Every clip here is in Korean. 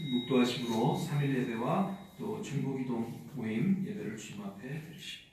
묵도하심으로 3일 예배와 또 중보기도 모임 예배를 주님 앞에 드리시겠습니다.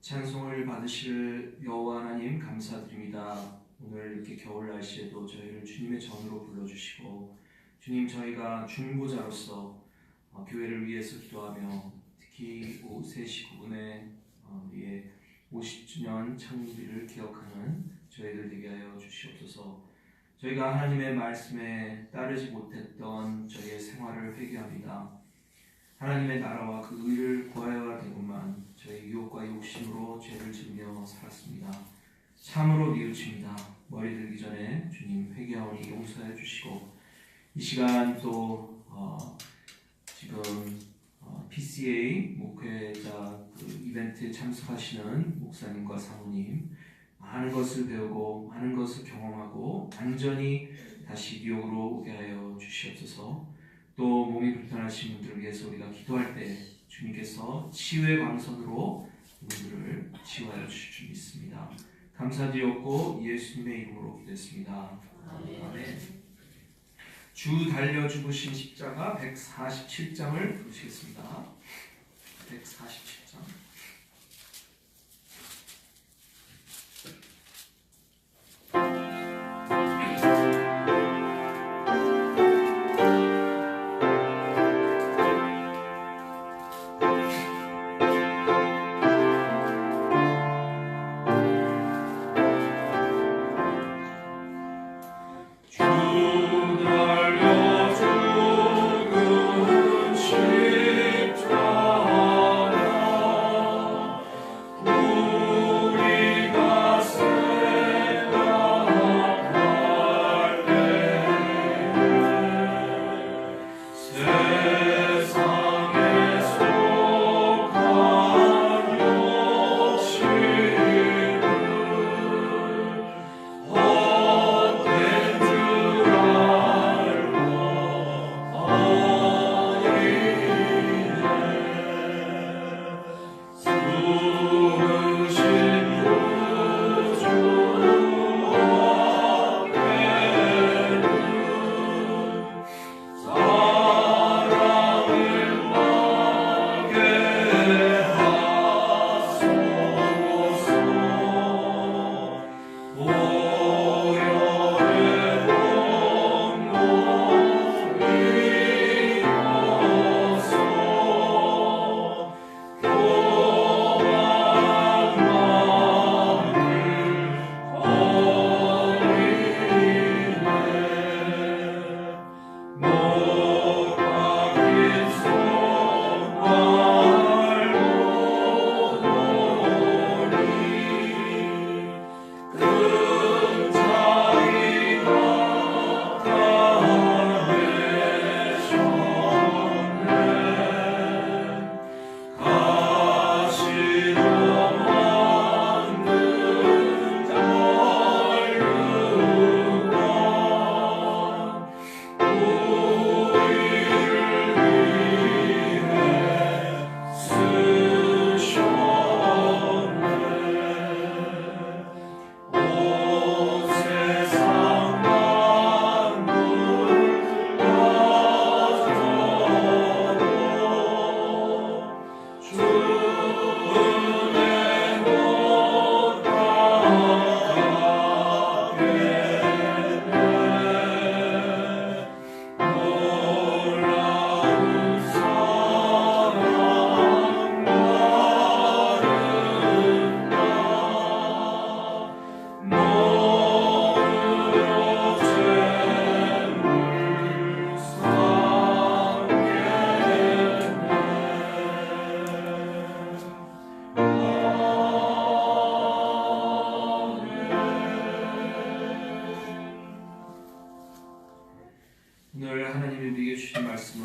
찬송을 받으실 여호와 하나님 감사드립니다. 오늘 이렇게 겨울 날씨에도 저희를 주님의 전으로 불러주시고 주님 저희가 중보자로서 교회를 위해서 기도하며 특히 오후 3시 9분에 우리의 50주년 창립일을 기억하는 저희들 되게 하여 주시옵소서. 저희가 하나님의 말씀에 따르지 못했던 저희의 생활을 회개합니다. 하나님의 나라와 그 의를 구하여야 되고만 저희 유혹과 욕심으로 죄를 지으며 살았습니다. 참으로 뉘우칩니다. 머리 들기 전에 주님 회개하오니 용서해 주시고 이 시간 또 지금 PCA 목회자 그 이벤트에 참석하시는 목사님과 사모님 많은 것을 배우고 많은 것을 경험하고 안전히 다시 뉴욕으로 오게 하여 주시옵소서. 또 몸이 불편하신 분들을 위해서 우리가 기도할 때 주님께서 치유의 광선으로 그분들을 치유하여 주실 줄 믿습니다. 감사드렸고 예수님의 이름으로 기도했습니다. 아멘. 주 달려 죽으신 십자가 147장을 부르시겠습니다. 147장. 십자가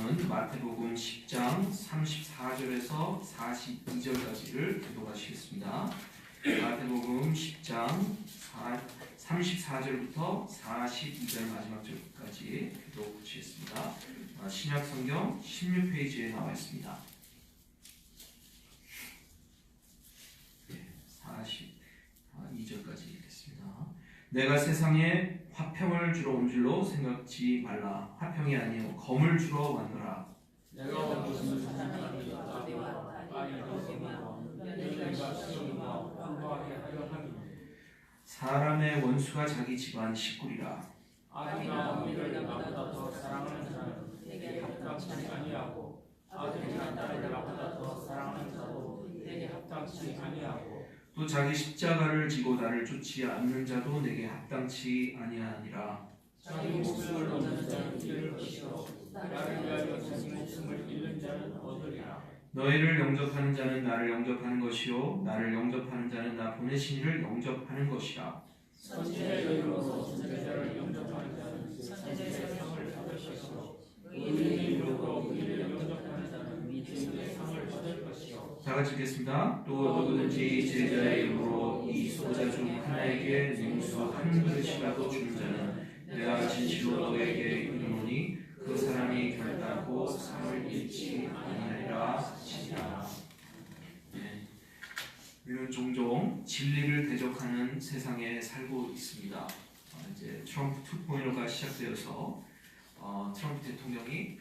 말씀은 마태복음 10장 34절에서 42절까지를 교독하시겠습니다. 마태복음 10장 34절부터 42절 마지막 절까지 교독하시겠습니다. 신약성경 16페이지에 나와 있습니다. 42절까지 읽겠습니다. 내가 세상에 화평을 주러 온 줄로 생각지 말라. 화평이 아니요 검을 주러 왔노라. 내가 무슨 사람이 왔다 내가 시험과 공부하게 하려 함이니 사람의 원수가 자기 집안 식구리라. 아들이나 어미를 나보다 더 사랑하는 자는 내게 합당치 아니하고 아들이나 딸을 나보다 더 사랑하는 자도 내게 합당치 아니하고 또 자기 십자가를 지고 나를 쫓지 않는 자도 내게 합당치 아니하니라. 자기 목숨을 얻는 자는 잃을 것이요 나를 위하여 자기 목숨을 잃는 자는 얻으리라. 너희를 영접하는 자는 나를 영접하는 것이요 나를 영접하는 자는 나 보내신 이를 영접하는 것이라. 선지자의 이름으로 선지자를 영접하는 자는 선지자의 상을 받을 것이요 의인의 이름으로 의인을 영접하는 자는 의인의 상을 받을 것이요. 다 같이 읽겠습니다. 또 누구든지 제자의 이름으로 이 소자 중 하나에게 냉수 한 그릇이라도 주는 자는 내가 진실로 너에게 이르노니 그 사람이 결단코 상을 잃지 아니하리라 하시니라. 우리는 종종 진리를 대적하는 세상에 살고 있습니다. 이제 트럼프 2.0가 시작되어서 트럼프 대통령이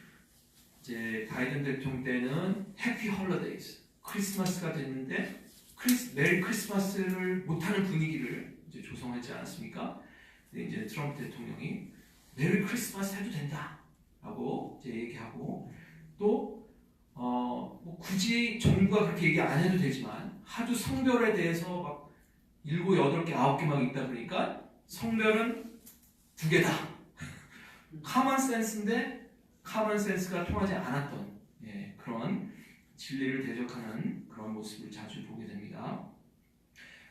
이제 바이든 대통령 때는 해피 홀리데이즈 크리스마스가 됐는데 메리 크리스마스를 못하는 분위기를 이제 조성하지 않았습니까? 근데 이제 트럼프 대통령이 메리 크리스마스 해도 된다라고 이제 얘기하고 또 뭐 굳이 정부가 그렇게 얘기 안 해도 되지만 하도 성별에 대해서 막 7, 8개, 9개 막 있다 보니까 성별은 2개다. 카먼 센스인데 카먼 센스가 통하지 않았던 그런 진리를 대적하는 그런 모습을 자주 보게 됩니다.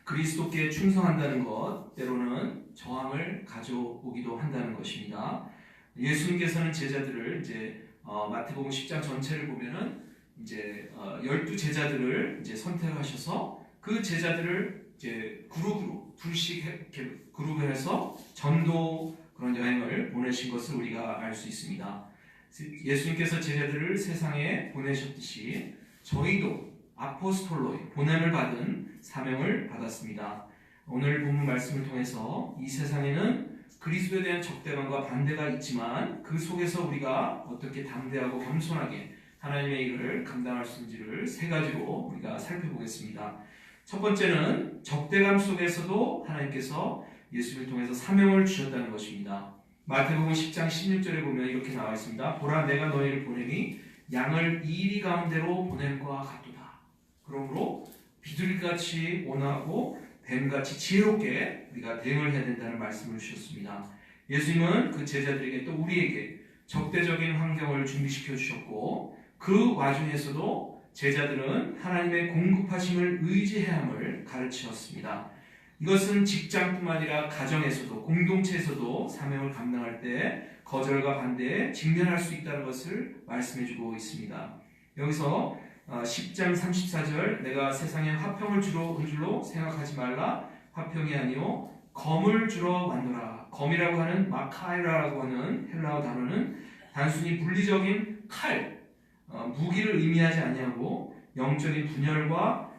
그리스도께 충성한다는 것 때로는 저항을 가져오기도 한다는 것입니다. 예수님께서는 제자들을 이제 마태복음 10장 전체를 보면은 이제 12제자들을 이제 선택하셔서 그 제자들을 이제 그룹으로 둘씩 이렇게 그룹을 해서 전도 그런 여행을 보내신 것을 우리가 알 수 있습니다. 예수님께서 제자들을 세상에 보내셨듯이 저희도 아포스톨로의 보냄을 받은 사명을 받았습니다. 오늘 본문 말씀을 통해서 이 세상에는 그리스도에 대한 적대감과 반대가 있지만 그 속에서 우리가 어떻게 담대하고 겸손하게 하나님의 일을 감당할 수 있는지를 3가지로 우리가 살펴보겠습니다. 첫 번째는 적대감 속에서도 하나님께서 예수를 통해서 사명을 주셨다는 것입니다. 마태복음 10장 16절에 보면 이렇게 나와 있습니다. 보라 내가 너희를 보내니 양을 이리 가운데로 보냄과 같도다. 그러므로 비둘기같이 온화하고 뱀같이 지혜롭게 우리가 대응을 해야 된다는 말씀을 주셨습니다. 예수님은 그 제자들에게 또 우리에게 적대적인 환경을 준비시켜 주셨고 그 와중에서도 제자들은 하나님의 공급하심을 의지해야 함을 가르치셨습니다. 이것은 직장뿐만 아니라 가정에서도 공동체에서도 사명을 감당할 때 거절과 반대에 직면할 수 있다는 것을 말씀해주고 있습니다. 여기서 10장 34절 내가 세상에 화평을 주러 온 줄로 생각하지 말라. 화평이 아니요 검을 주러 왔노라. 검이라고 하는 마카이라라고 하는 헬라어 단어는 단순히 물리적인 칼, 무기를 의미하지 아니하고 영적인 분열과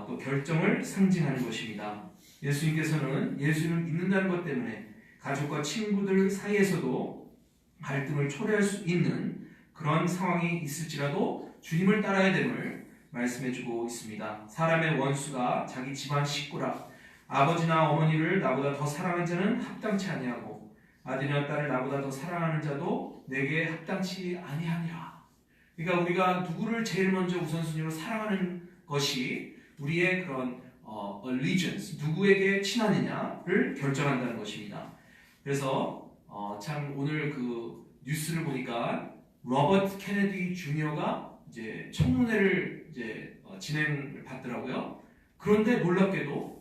또 결정을 상징하는 것입니다. 예수님께서는 예수를 믿는다는 것 때문에 가족과 친구들 사이에서도 갈등을 초래할 수 있는 그런 상황이 있을지라도 주님을 따라야 됨을 말씀해주고 있습니다. 사람의 원수가 자기 집안 식구라. 아버지나 어머니를 나보다 더 사랑하는 자는 합당치 아니하고 아들이나 딸을 나보다 더 사랑하는 자도 내게 합당치 아니하니라. 그러니까 우리가 누구를 제일 먼저 우선순위로 사랑하는 것이 우리의 그런 allegiance, 누구에게 친하느냐를 결정한다는 것입니다. 그래서 참 오늘 그 뉴스를 보니까 로버트 케네디 주니어가 이제 청문회를 이제 진행을 받더라고요. 그런데 놀랍게도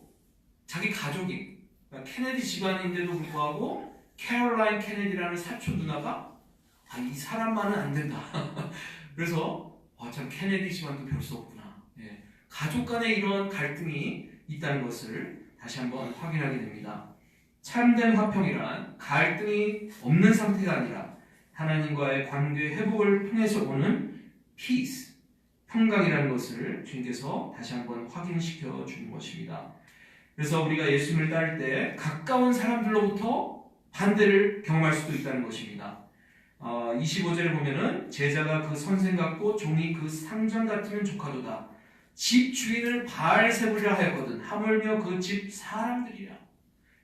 자기 가족이 그러니까 케네디 집안인데도 불구하고 캐롤라인 케네디라는 사촌 누나가 이 사람만은 안 된다. 그래서 참 케네디 씨만도 별 수 없구나. 예. 가족 간에 이런 갈등이 있다는 것을 다시 한번 확인하게 됩니다. 참된 화평이란 갈등이 없는 상태가 아니라 하나님과의 관계 회복을 통해서 오는 peace, 평강이라는 것을 주님께서 다시 한번 확인시켜 주는 것입니다. 그래서 우리가 예수님을 따를 때 가까운 사람들로부터 반대를 경험할 수도 있다는 것입니다. 25절에 보면은 제자가 그 선생 같고 종이 그 상전 같으면 족하도다. 집 주인을 바알세불이라 하였거든. 하물며 그 집 사람들이라.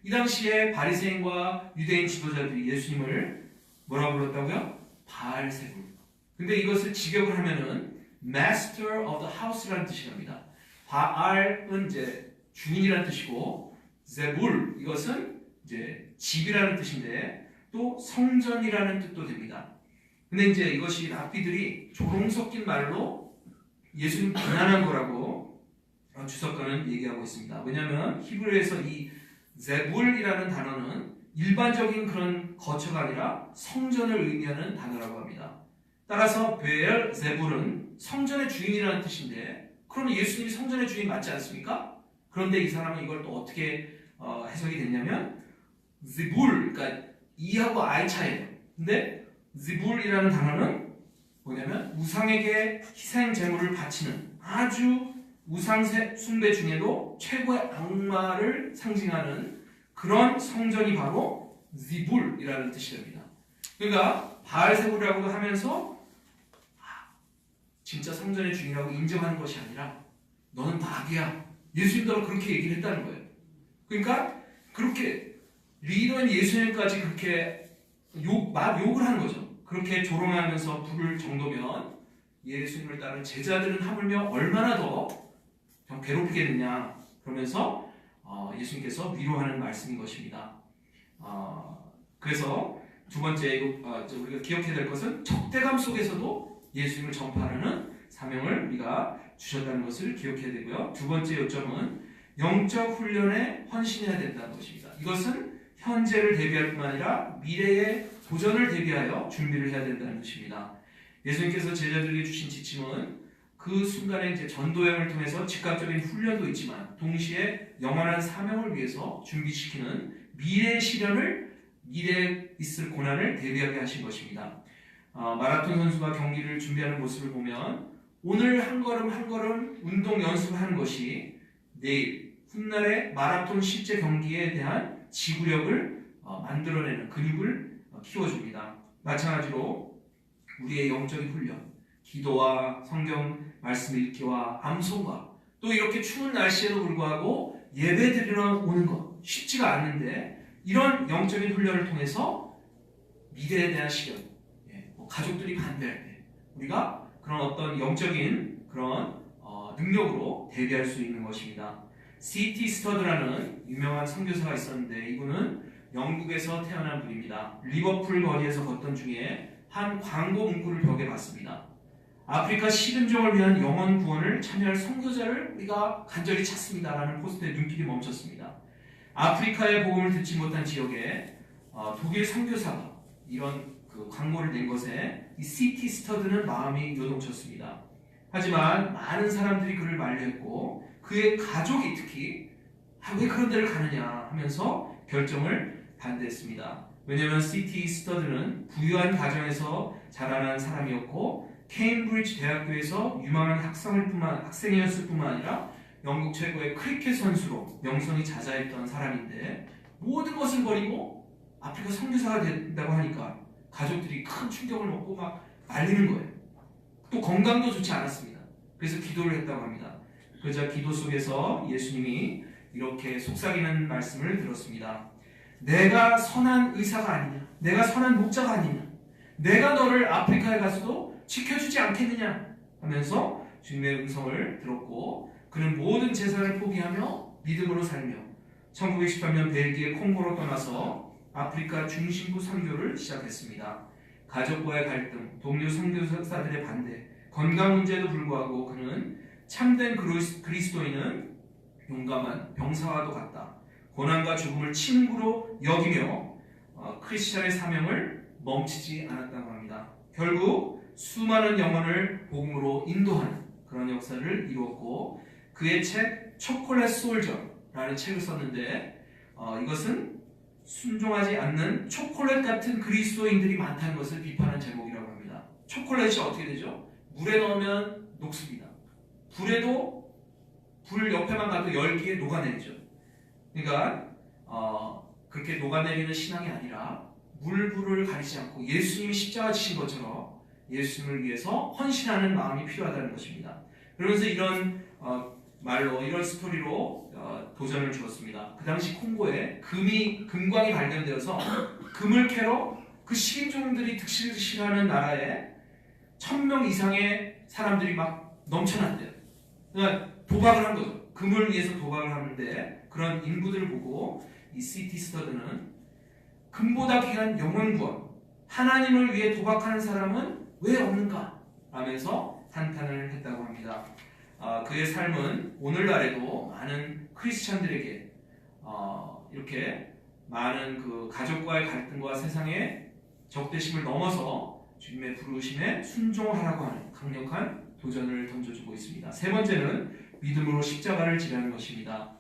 이 당시에 바리새인과 유대인 지도자들이 예수님을 뭐라고 불렀다고요? 바알세불. 근데 이것을 직역을 하면은 Master of the House라는 뜻이 납니다. 바알은 이제 주인이라는 뜻이고, 세불 이것은 이제 집이라는 뜻인데 또 성전이라는 뜻도 됩니다. 근데 이제 이것이 랍비들이 조롱 섞인 말로 예수님 비난한 거라고 주석가는 얘기하고 있습니다. 왜냐하면 히브리어에서 이 제불이라는 단어는 일반적인 그런 거처가 아니라 성전을 의미하는 단어라고 합니다. 따라서 베엘 제불은 성전의 주인이라는 뜻인데, 그러면 예수님이 성전의 주인 맞지 않습니까? 그런데 이 사람은 이걸 또 어떻게 해석이 됐냐면 지불, 그러니까 이하고 아이 차이예요. 근데 지불이라는 단어는 뭐냐면 우상에게 희생 제물을 바치는 아주 우상 숭배 중에도 최고의 악마를 상징하는 그런 성전이 바로 지불이라는 뜻이 됩니다. 그러니까 바알세불이라고도 하면서 진짜 성전의 주인이라고 인정하는 것이 아니라 너는 마귀야. 예수님도 그렇게 얘기를 했다는 거예요. 그러니까 그렇게 리더인 예수님까지 그렇게 욕을 하는 거죠. 그렇게 조롱하면서 부를 정도면 예수님을 따른 제자들은 하물며 얼마나 더 괴롭히겠느냐, 그러면서 예수님께서 위로하는 말씀인 것입니다. 그래서 두 번째 우리가 기억해야 될 것은 적대감 속에서도 예수님을 전파하는 사명을 우리가 주셨다는 것을 기억해야 되고요. 두 번째 요점은 영적 훈련에 헌신해야 된다는 것입니다. 이것은 현재를 대비할 뿐만 아니라 미래의 도전을 대비하여 준비를 해야 된다는 것입니다. 예수님께서 제자들에게 주신 지침은 그 순간에 이제 전도행을 통해서 즉각적인 훈련도 있지만 동시에 영원한 사명을 위해서 준비시키는 미래의 시련을, 미래에 있을 고난을 대비하게 하신 것입니다. 마라톤 선수가 경기를 준비하는 모습을 보면 오늘 한 걸음 한 걸음 운동 연습하는 것이 내일 훗날의 마라톤 실제 경기에 대한 지구력을 만들어내는 근육을 키워줍니다. 마찬가지로 우리의 영적인 훈련, 기도와 성경 말씀 읽기와 암송과 또 이렇게 추운 날씨에도 불구하고 예배드리러 오는 것 쉽지가 않는데, 이런 영적인 훈련을 통해서 미래에 대한 시련, 가족들이 반대할 때 우리가 그런 어떤 영적인 그런 능력으로 대비할 수 있는 것입니다. C.T. 스터드라는 유명한 선교사가 있었는데 이분은 영국에서 태어난 분입니다. 리버풀 거리에서 걷던 중에 한 광고 문구를 벽에 봤습니다. 아프리카 식인종을 위한 영혼 구원을 참여할 선교자를 우리가 간절히 찾습니다라는 포스터에 눈길이 멈췄습니다. 아프리카의 복음을 듣지 못한 지역에 독일 선교사가 이런 그 광고를 낸 것에 이 C.T. 스터드는 마음이 요동쳤습니다. 하지만 많은 사람들이 그를 만류했고 그의 가족이 특히 왜 그런 데를 가느냐 하면서 결정을 반대했습니다. 왜냐하면 C.T. 스터드는 부유한 가정에서 자라난 사람이었고 케임브리지 대학교에서 유망한 학생이었을 뿐만 아니라 영국 최고의 크리켓 선수로 명성이 자자했던 사람인데 모든 것을 버리고 아프리카 선교사가 된다고 하니까 가족들이 큰 충격을 먹고 막 말리는 거예요. 또 건강도 좋지 않았습니다. 그래서 기도를 했다고 합니다. 그러자 기도 속에서 예수님이 이렇게 속삭이는 말씀을 들었습니다. 내가 선한 의사가 아니냐, 내가 선한 목자가 아니냐, 내가 너를 아프리카에 가서도 지켜주지 않겠느냐 하면서 주님의 음성을 들었고 그는 모든 재산을 포기하며 믿음으로 살며 1918년 벨기에 콩고로 떠나서 아프리카 중심부 선교를 시작했습니다. 가족과의 갈등, 동료 선교사들의 반대, 건강 문제에도 불구하고 그는 참된 그리스도인은 용감한 병사와도 같다. 고난과 죽음을 친구로 여기며 크리스찬의 사명을 멈추지 않았다고 합니다. 결국 수많은 영혼을 복음으로 인도하는 그런 역사를 이루었고, 그의 책 초콜릿 솔저라는 책을 썼는데 이것은 순종하지 않는 초콜릿 같은 그리스도인들이 많다는 것을 비판한 제목이라고 합니다. 초콜릿이 어떻게 되죠? 물에 넣으면 녹습니다. 불에도 불 옆에만 가도 열기에 녹아내리죠. 그러니까 그렇게 녹아내리는 신앙이 아니라 물불을 가리지 않고 예수님이 십자가 지신 것처럼 예수님을 위해서 헌신하는 마음이 필요하다는 것입니다. 그러면서 이런 말로, 이런 스토리로 도전을 주었습니다. 그 당시 콩고에 금광이 발견되어서 금을 캐러 그 식인종들이 득실득실하는 나라에 1000명 이상의 사람들이 막 넘쳐났대요. 그러니까 도박을 한 거죠. 금을 위해서 도박을 하는데, 그런 인부들을 보고 이 C.T. 스터드는 금보다 귀한 영혼 구원, 하나님을 위해 도박하는 사람은 왜 없는가? 라면서 한탄을 했다고 합니다. 그의 삶은 오늘날에도 많은 크리스찬들에게 이렇게 많은 그 가족과의 갈등과 세상의 적대심을 넘어서 주님의 부르심에 순종하라고 하는 강력한 도전을 던져주고 있습니다. 세 번째는 믿음으로 십자가를 지라는 것입니다.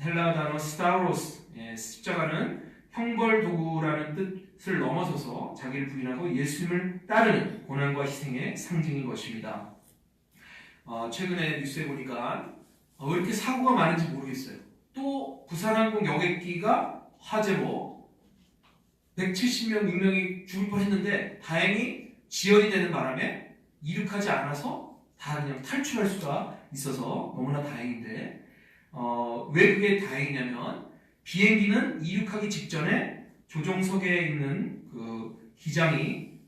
헬라 단어 스타로스, 십자가는 형벌 도구라는 뜻을 넘어서서 자기를 부인하고 예수님을 따르는 고난과 희생의 상징인 것입니다. 최근에 뉴스에 보니까 왜 이렇게 사고가 많은지 모르겠어요. 또 부산항공 여객기가 화재로 170명, 6명이 죽을 뻔했는데 다행히 지연이 되는 바람에 이륙하지 않아서 다 그냥 탈출할 수가 있어서 너무나 다행인데, 왜 그게 다행이냐면 비행기는 이륙하기 직전에 조종석에 있는 그 기장이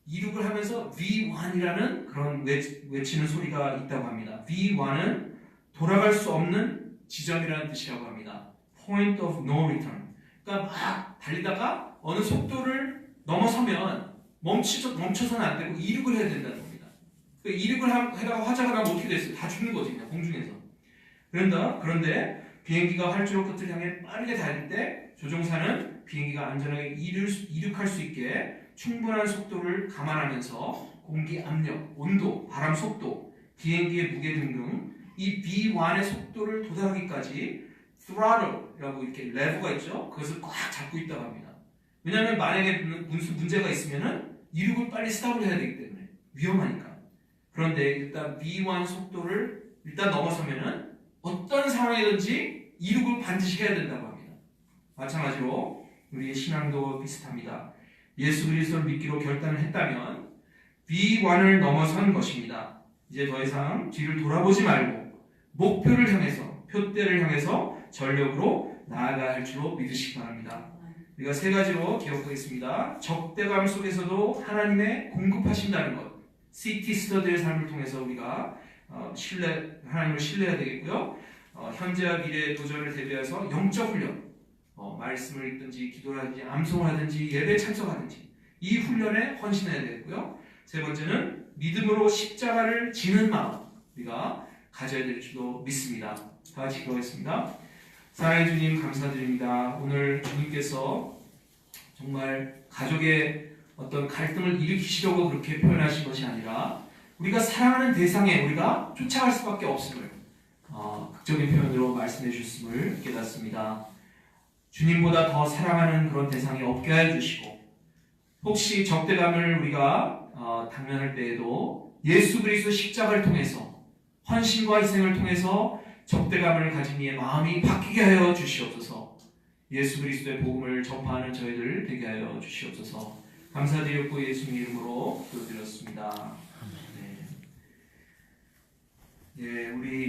이륙을 하면서 V1이라는 그런 외치는 소리가 있다고 합니다. V1은 돌아갈 수 없는 지점이라는 뜻이라고 합니다. Point of no return. 그러니까 막 달리다가 어느 속도를 넘어서면 멈춰서는 안 되고 이륙을 해야 된다는 겁니다. 그러니까 이륙을 하다가 화재가 나면 어떻게 됐어요? 다 죽는 거지, 그냥 공중에서. 그런데 비행기가 활주로 끝을 향해 빠르게 달릴 때 조종사는 비행기가 안전하게 이륙할 수 있게 충분한 속도를 감안하면서 공기 압력, 온도, 바람 속도, 비행기의 무게 등등 이 B1의 속도를 도달하기까지 throttle이라고 이렇게 레버가 있죠. 그것을 꽉 잡고 있다고 합니다. 왜냐하면 만약에 무슨 문제가 있으면은 이륙을 빨리 스탑을 해야 되기 때문에 위험하니까. 그런데 일단 B1 속도를 일단 넘어서면은 어떤 상황이든지 이륙을 반드시 해야 된다고 합니다. 마찬가지로 우리의 신앙도 비슷합니다. 예수 그리스도를 믿기로 결단을 했다면 B1을 넘어선 것입니다. 이제 더 이상 뒤를 돌아보지 말고 목표를 향해서, 표대를 향해서 전력으로 나아가야 할 줄로 믿으시기 바랍니다. 우리가 세 가지로 기억하겠습니다. 적대감 속에서도 하나님의 공급하신다는 것. C.T. 스터드의 삶을 통해서 우리가 하나님을 신뢰해야 되겠고요. 현재와 미래의 도전을 대비해서 영적 훈련, 말씀을 읽든지 기도를 하든지 암송을 하든지 예배에 참석하든지 이 훈련에 헌신해야 되겠고요. 세 번째는 믿음으로 십자가를 지는 마음 우리가 가져야 될 줄로 믿습니다. 다 같이 기도하겠습니다. 사랑해 주님, 감사드립니다. 오늘 주님께서 정말 가족의 어떤 갈등을 일으키시려고 그렇게 표현하신 것이 아니라 우리가 사랑하는 대상에 우리가 쫓아갈 수밖에 없음을 극적인 표현으로 말씀해 주셨음을 깨닫습니다. 주님보다 더 사랑하는 그런 대상이 없게 해주시고, 혹시 적대감을 우리가 당면할 때에도 예수 그리스도 십자가를 통해서, 헌신과 희생을 통해서 적대감을 가진 이의 마음이 바뀌게 하여 주시옵소서. 예수 그리스도의 복음을 전파하는 저희들 되게 하여 주시옵소서. 감사드렸고 예수님 이름으로 기도드렸습니다. 네. 예, 우리